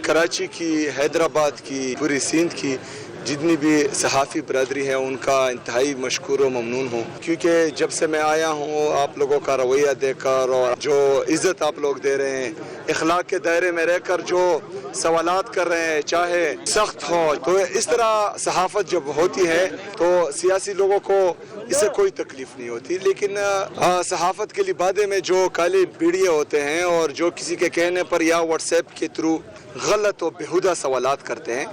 कराची की, हैदराबाद की, पूरी सिंध की जितनी भी सहाफ़ी बरदरी है उनका इंतहाई मशकूर व ममनून हूँ, क्योंकि जब से मैं आया हूँ आप लोगों का रवैया देखकर और जो इज़्ज़त आप लोग दे रहे हैं, इखलाक के दायरे में रहकर जो सवालात कर रहे हैं, चाहे सख्त हो, तो इस तरह सहाफ़त जब होती है तो सियासी लोगों को इससे कोई तकलीफ नहीं होती। लेकिन सहाफ़त के लिबादे में जो काले बीड़िए होते हैं और जो किसी के कहने पर या व्हाट्सएप के थ्रू गलत और बेहुदा सवालात करते हैं,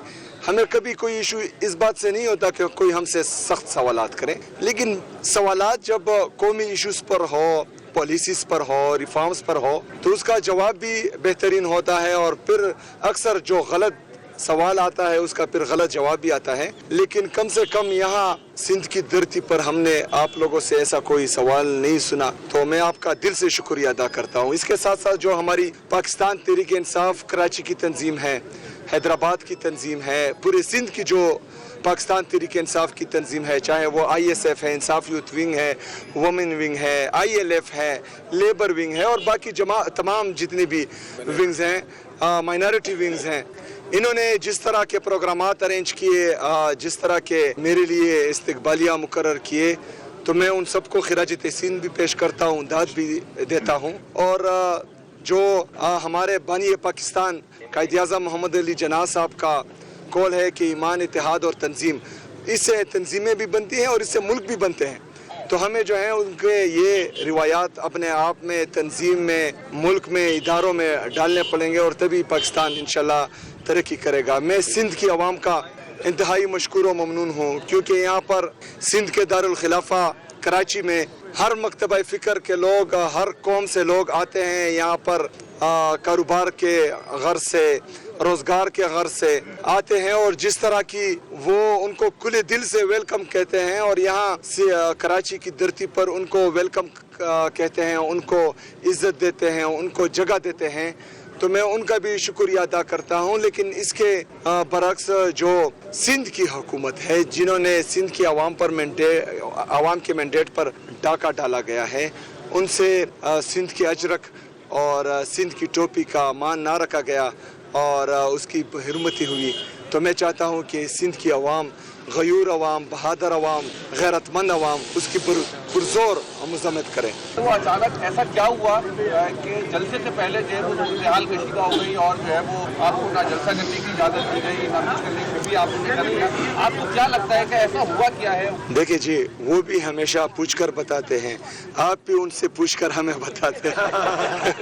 हमें कभी कोई इशू इस बात से नहीं होता कि कोई हमसे सख्त सवालात करें, लेकिन सवालात जब कौमी इशूज़ पर हो, पॉलिसीज़ पर हो, रिफॉर्म्स पर हो, तो उसका जवाब भी बेहतरीन होता है और फिर अक्सर जो गलत सवाल आता है उसका फिर गलत जवाब भी आता है। लेकिन कम से कम यहाँ सिंध की धरती पर हमने आप लोगों से ऐसा कोई सवाल नहीं सुना, तो मैं आपका दिल से शुक्रिया अदा करता हूँ। इसके साथ साथ जो हमारी पाकिस्तान तहरीक इंसाफ कराची की तंजीम है, हैदराबाद की तंजीम है, पूरे सिंध की जो पाकिस्तान तहरीक इंसाफ की तंजीम है, चाहे वो ISF है, इंसाफ यूथ विंग है, वुमेन विंग है, ILF है, लेबर विंग है और बाकी तमाम जितने भी विंग्स हैं, माइनॉरिटी विंग्स हैं, इन्होंने जिस तरह के प्रोग्रामात अरेंज किए, जिस तरह के मेरे लिए इस्तकबालिया मुकर्रर किए, तो मैं उन सबको खिराज तहसीन भी पेश करता हूँ, दाद भी देता हूँ। और जो हमारे बानी पाकिस्तान कायद आज़म मोहम्मद अली जिन्ना साहब का कौल है कि ईमान, इत्तेहाद और तंजीम, इससे तंजीमें भी बनती हैं और इससे मुल्क भी बनते हैं, तो हमें जो है उनके ये रिवायात अपने आप में, तंजीम में, मुल्क में, इदारों में डालने पड़ेंगे और तभी पाकिस्तान इंशाल्लाह तरक्की करेगा। मैं सिंध की आवाम का इंतहाई मशकूर व ममनून हूँ, क्योंकि यहाँ पर सिंध के दारुल खिलाफा कराची में हर मकतबा फ़िक्र के लोग, हर कौम से लोग आते हैं यहाँ पर, कारोबार के गर्ज से, रोज़गार के गर्ज से आते हैं और जिस तरह की वो उनको खुले दिल से वेलकम कहते हैं और यहाँ से कराची की धरती पर उनको वेलकम कहते हैं, उनको इज़्ज़त देते हैं, उनको जगह देते हैं, तो मैं उनका भी शुक्रिया अदा करता हूँ। लेकिन इसके बरक्स जो सिंध की हुकूमत है, जिन्होंने सिंध की आवाम के मैंडेट पर डाका डाला गया है, उनसे सिंध की अजरक और सिंध की टोपी का मान ना रखा गया और उसकी हिरमती हुई, तो मैं चाहता हूँ कि सिंध की आवाम, गयूर आवाम, बहादुर आवाम, गैरतमंद आवाम उसकी पुरजोर मजम्मत करें। तो अचानक ऐसा क्या हुआ कि जलसे से पहले जो है वो सूरत-ए-हाल कशीदा हो गई और जो है वो आपको ना जलसा करने की इजाज़त दी गई, ना कुछ करने की भी आपने कर लिया, आपको क्या लगता है कि ऐसा हुआ क्या है? देखिए जी, वो भी हमेशा पूछ कर बताते हैं, आप भी उनसे पूछ कर हमें बताते हैं।